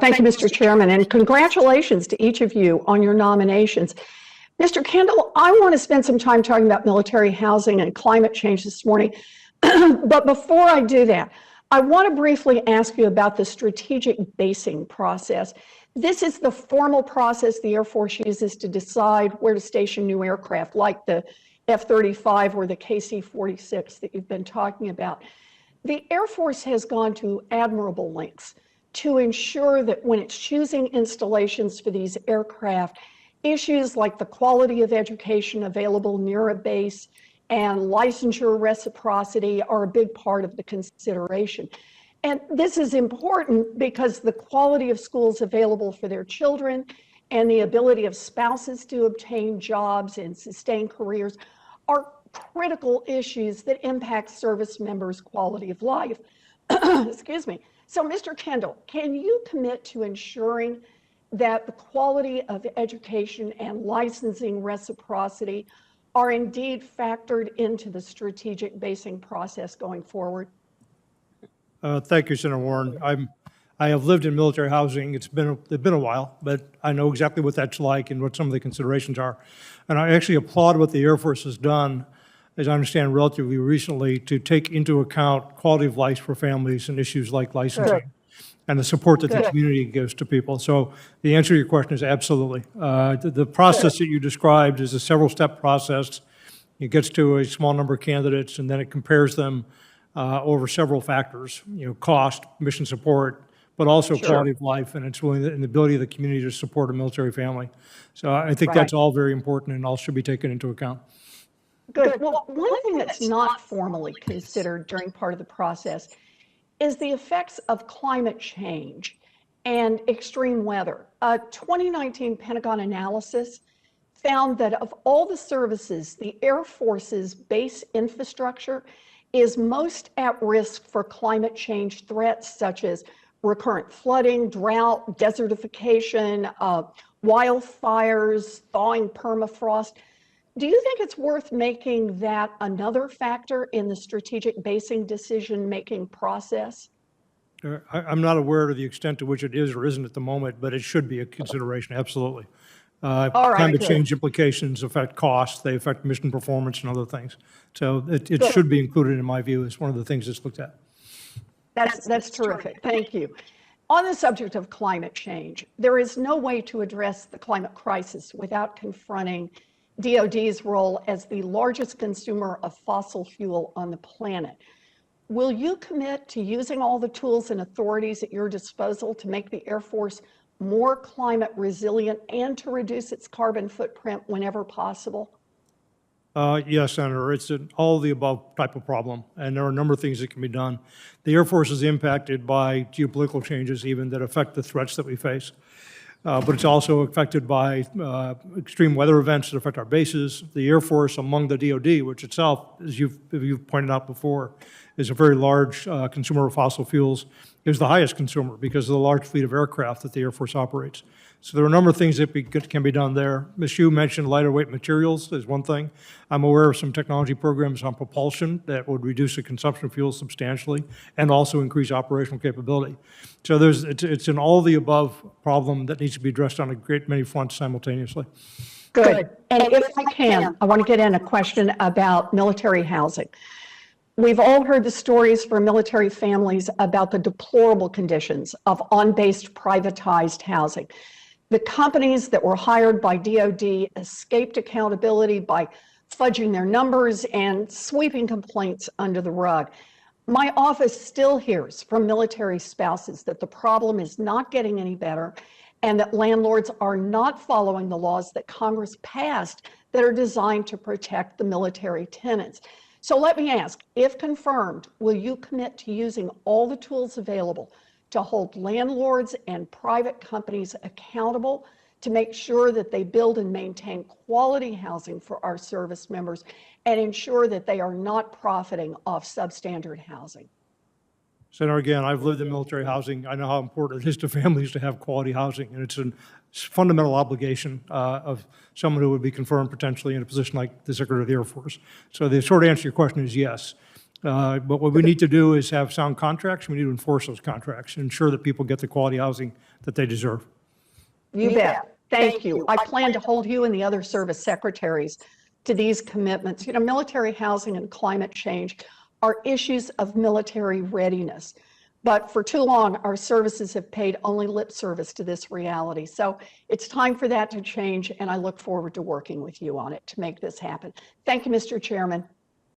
Thank you, Mr. Chairman, and congratulations to each of you on your nominations. Mr. Kendall, I want to spend some time talking about military housing and climate change this morning. But before I do that, I want to briefly ask you about the strategic basing process. This is the formal process the Air Force uses to decide where to station new aircraft, like the F-35 or the KC-46 that you've been talking about. The Air Force has gone to admirable lengths to ensure that when it's choosing installations for these aircraft, issues like the quality of education available near a base and licensure reciprocity are a big part of the consideration. And this is important because the quality of schools available for their children and the ability of spouses to obtain jobs and sustain careers are critical issues that impact service members' quality of life. Excuse me. So, Mr. Kendall, can you commit to ensuring that the quality of education and licensing reciprocity are indeed factored into the strategic basing process going forward? Thank you, Senator Warren. I have lived in military housing. It's been a while, but I know exactly what that's like and what some of the considerations are. And I actually applaud what the Air Force has done, as I understand relatively recently, to take into account quality of life for families and issues like licensing and the support that the community gives to people. So the answer to your question is absolutely. The process that you described is a several-step process. It gets to a small number of candidates, and then it compares them over several factors, cost, mission support, but also quality of life, and it's really the ability of the community to support a military family. So I think that's all very important and all should be taken into account. Good. Well, one thing that's not formally considered during part of the process is the effects of climate change and extreme weather. A 2019 Pentagon analysis found that of all the services, the Air Force's base infrastructure is most at risk for climate change threats such as recurrent flooding, drought, desertification, wildfires, thawing permafrost. Do you think it's worth making that another factor in the strategic basing decision-making process? I'm not aware of the extent to which it is or isn't at the moment, but it should be a consideration, absolutely. Climate change implications affect costs, they affect mission performance and other things. So it should be included, in my view, as one of the things that's looked at. That's terrific. Thank you. On the subject of climate change, there is no way to address the climate crisis without confronting DoD's role as the largest consumer of fossil fuel on the planet. Will you commit to using all the tools and authorities at your disposal to make the Air Force more climate resilient and to reduce its carbon footprint whenever possible? Yes, Senator, it's an all of the above type of problem, and there are a number of things that can be done. The Air Force is impacted by geopolitical changes even that affect the threats that we face. But it's also affected by extreme weather events that affect our bases. The Air Force, among the DoD, which itself, as you've pointed out before, is a very large consumer of fossil fuels, is the highest consumer because of the large fleet of aircraft that the Air Force operates. So there are a number of things that can be done there. Ms. Hugh mentioned lighter weight materials is one thing. I'm aware of some technology programs on propulsion that would reduce the consumption of fuel substantially and also increase operational capability. So it's an all of the above problem that needs to be addressed on a great many fronts simultaneously. Good. And if I can, I want to get in a question about military housing. We've all heard the stories from military families about the deplorable conditions of on-base privatized housing. The companies that were hired by DoD escaped accountability by fudging their numbers and sweeping complaints under the rug. My office still hears from military spouses that the problem is not getting any better and that landlords are not following the laws that Congress passed that are designed to protect the military tenants. So let me ask, if confirmed, will you commit to using all the tools available to hold landlords and private companies accountable to make sure that they build and maintain quality housing for our service members and ensure that they are not profiting off substandard housing? Senator, again, I've lived in military housing. I know how important it is to families to have quality housing, and it's a fundamental obligation of someone who would be confirmed potentially in a position like the Secretary of the Air Force. So the short answer to your question is yes. But what we need to do is have sound contracts. We need to enforce those contracts and ensure that people get the quality housing that they deserve. You bet. Thank you. I plan to hold you and the other service secretaries to these commitments. You know, military housing and climate change are issues of military readiness. But for too long, our services have paid only lip service to this reality. So it's time for that to change, and I look forward to working with you on it to make this happen. Thank you, Mr. Chairman.